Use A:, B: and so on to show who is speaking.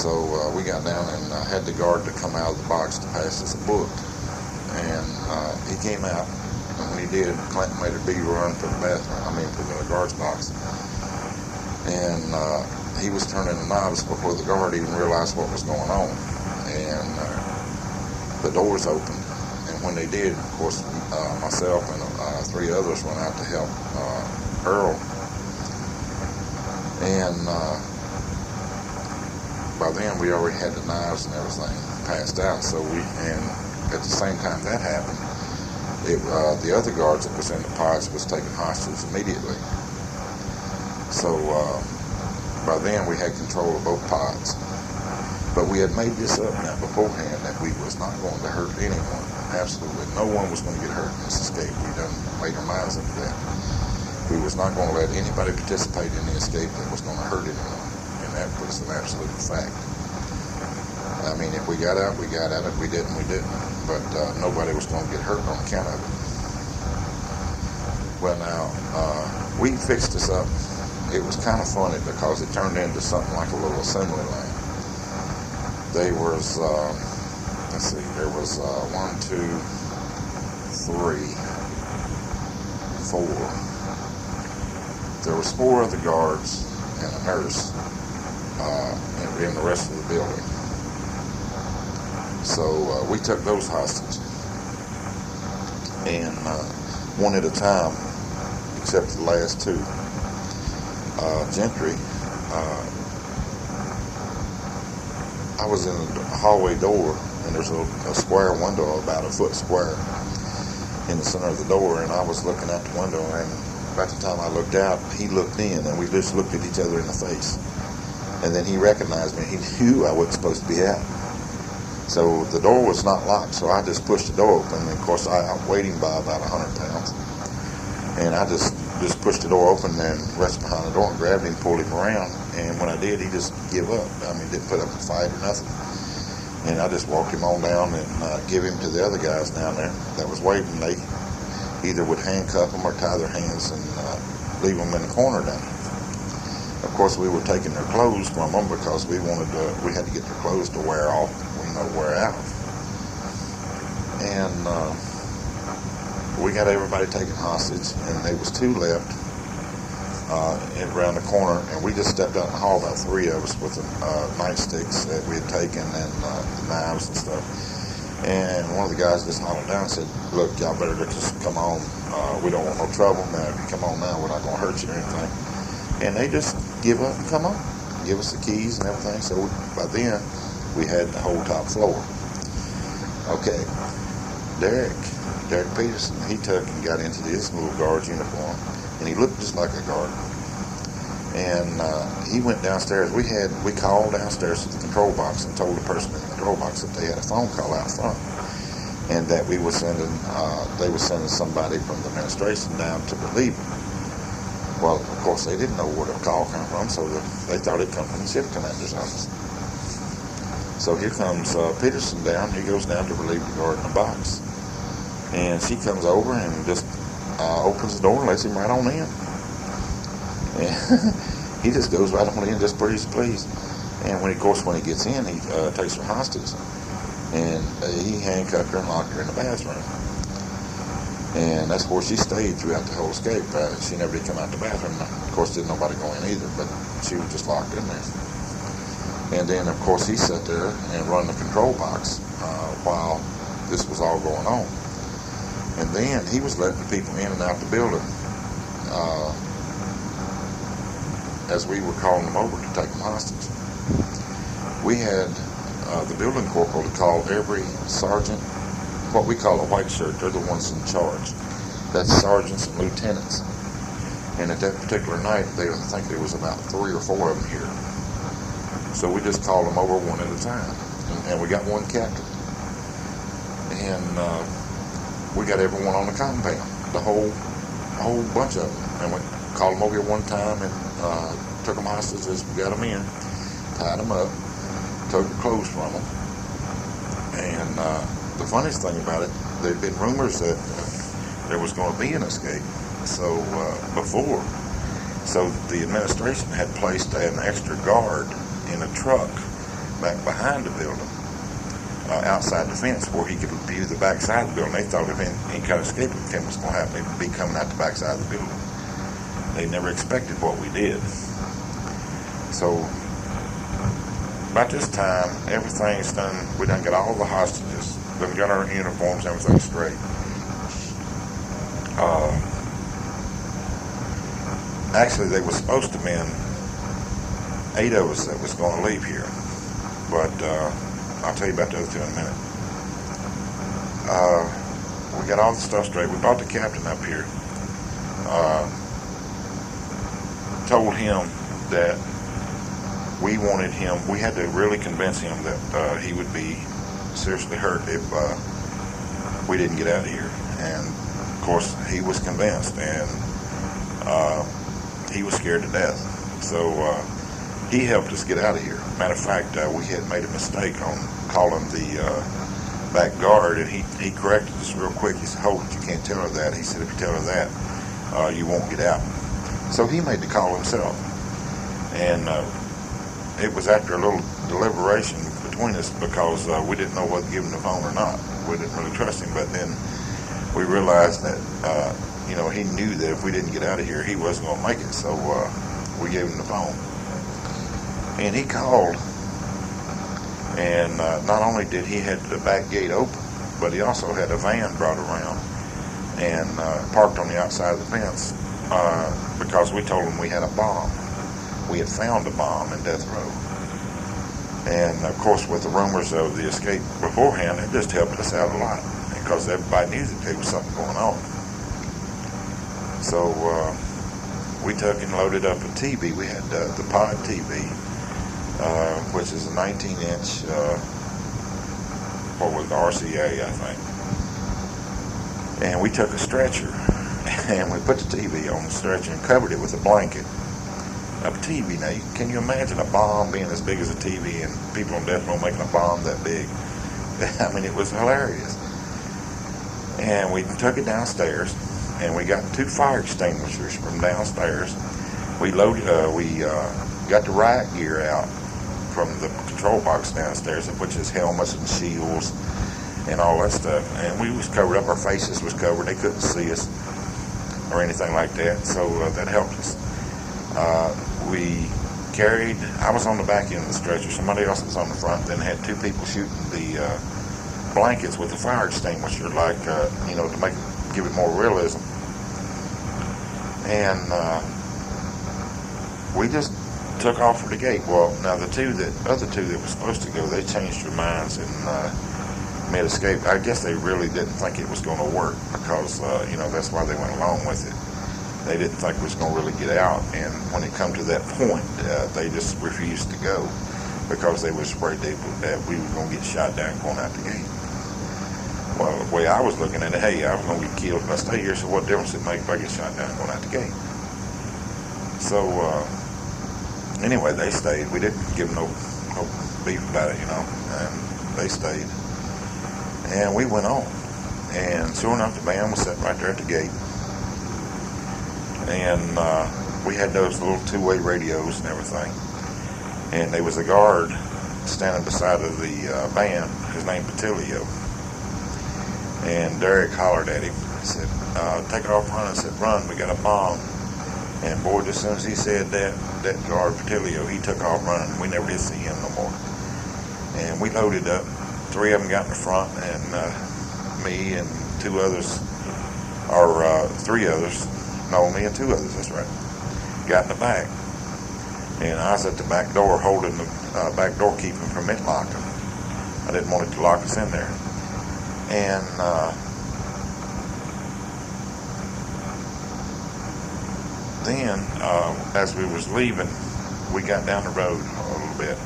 A: So we got down and had the guard to come out of the box to pass us a book. And he came out, and when he did, Clinton made a big run for the bathroom, for the guard's box. And he was turning the knobs before the guard even realized what was going on. And the doors opened. And when they did, of course, myself and 3 others went out to help Earl. And by then we already had the knives and everything passed out. So and at the same time that happened, the other guards that was in the pods was taken hostage immediately. So by then we had control of both pods. But we had made this up now beforehand that we was not going to hurt anyone. Absolutely. No one was going to get hurt in this escape. We done made our minds up to that. We was not going to let anybody participate in the escape that was going to hurt anyone. And that was an absolute fact. If we got out, we got out. If we didn't, we didn't. But nobody was going to get hurt on account of it. Well, now, we fixed this up. It was kind of funny because it turned into something like a little assembly line. There was, there was 1, 2, 3, 4. There was 4 other guards and a nurse in the rest of the building. So we took those hostage, and one at a time, except for the last 2. Gentry, I was in the hallway door, and there's a square window, about a foot square, in the center of the door, and I was looking out the window, and by the time I looked out, he looked in, and we just looked at each other in the face. And then he recognized me. He knew I wasn't supposed to be out. So the door was not locked, so I just pushed the door open. And of course, I outweighed him by about 100 pounds. And I just pushed the door open and rushed behind the door and grabbed him, pulled him around. And when I did, he just gave up. Didn't put up a fight or nothing. And I just walked him on down and give him to the other guys down there that was waiting. They either would handcuff them or tie their hands and leave them in the corner down there. Of course, we were taking their clothes from them because we had to get their clothes to wear off, wear out. And we got everybody taken hostage, and there was 2 left around the corner, and we just stepped out in the hall, about 3 of us, with the nightsticks that we had taken and the knives and stuff. And one of the guys just hollered down and said, "Look, y'all better just come on. We don't want no trouble. Now, if you come on now, we're not going to hurt you or anything." And they just give up and come on. Give us the keys and everything. So by then, we had the whole top floor. Okay. Derek Peterson, he took and got into this little guard's uniform, and he looked just like a guard. And he went downstairs. We called downstairs to the control box and told the person in the control box that they had a phone call out front, and that they were sending somebody from the administration down to relieve them. Well, of course, they didn't know where the call came from, so they thought it come from the ship commander's office. So here comes Peterson down. He goes down to relieve the guard in the box. And she comes over and just opens the door and lets him right on in. And he just goes right on in, just pretty pleased. And when he gets in, he takes her hostage. And he handcuffed her and locked her in the bathroom. And that's where she stayed throughout the whole escape. She never did come out the bathroom. Of course, didn't nobody go in either, but she was just locked in there. And then, of course, he sat there and run the control box while this was all going on. And then he was letting the people in and out the building as we were calling them over to take them hostage. We had the building corporal to call every sergeant, what we call a white shirt. They're the ones in charge. That's sergeants and lieutenants. And at that particular night, I think there was about 3 or 4 of them here. So we just called them over one at a time. And we got one captain. And we got everyone on the compound, the whole bunch of them. And we called them over here one time and took them hostages. We got them in, tied them up, took the clothes from them. And the funniest thing about it, there'd been rumors that there was going to be an escape. So the administration had placed an extra guard in a truck back behind the building, outside the fence, where he could view the back side of the building. They thought if any kind of escape attempt was going to happen, it would be coming out the back side of the building. They never expected what we did. So about this time, everything's done. We done got all the hostages. Done got our uniforms, everything straight. Actually, they were supposed to be 8 of us that was going to leave here, but I'll tell you about the other 2 in a minute. We got all the stuff straight. We brought the captain up here. Told him that we wanted him. We had to really convince him that he would be seriously hurt if we didn't get out of here. And of course, he was convinced, and he was scared to death. So he helped us get out of here. Matter of fact, we had made a mistake on calling the back guard, and he corrected us real quick. He said, "Hold it, you can't tell her that." He said, "If you tell her that, you won't get out." So he made the call himself, and it was after a little deliberation between us, because we didn't know whether to give him the phone or not. We didn't really trust him, but then we realized that he knew that if we didn't get out of here, he wasn't going to make it. So we gave him the phone, and he called. And not only did he have the back gate open, but he also had a van brought around and parked on the outside of the fence, because we told him we had a bomb. We had found a bomb in Death Row. And of course, with the rumors of the escape beforehand, it just helped us out a lot, because everybody knew that there was something going on. So we took and loaded up a TV. We had the pod TV, which is a 19-inch, RCA, I think. And we took a stretcher, and we put the TV on the stretcher and covered it with a blanket of TV. Now, can you imagine a bomb being as big as a TV, and people on death row making a bomb that big? I mean, it was hilarious. And we took it downstairs, and we got 2 fire extinguishers from downstairs. We loaded, got the riot gear out from the control box downstairs, which is helmets and shields and all that stuff. And we was covered up. Our faces was covered. They couldn't see us or anything like that. So that helped us. We carried, I was on the back end of the stretcher. Somebody else was on the front. Then had 2 people shooting the blankets with the fire extinguisher, like, to give it more realism. And we just took off for the gate. Well, now the other two that were supposed to go, they changed their minds and made escape. I guess they really didn't think it was going to work, because that's why they went along with it. They didn't think we was going to really get out, and when it come to that point, they just refused to go, because they was afraid that we were going to get shot down going out the gate. Well, the way I was looking at it, hey, I was going to get killed if I stay here, so what difference it make if I get shot down going out the gate? So anyway, they stayed. We didn't give them no beef about it, and they stayed. And we went on. And sure enough, the van was sitting right there at the gate. And we had those little 2-way radios and everything. And there was a guard standing beside of the van. His name Patilio. And Jarrett hollered at him. He said, "Take off running." I said, "Run, we got a bomb." And boy, as soon as he said that guard Patilio, he took off running. We never did see him no more. And we loaded up. 3 of them got in the front, and me and 2 others, or 3 others, no, me and 2 others, that's right, got in the back. And I was at the back door holding the back door, keeping from it locking. I didn't want it to lock us in there. And then, as we was leaving, we got down the road a little bit,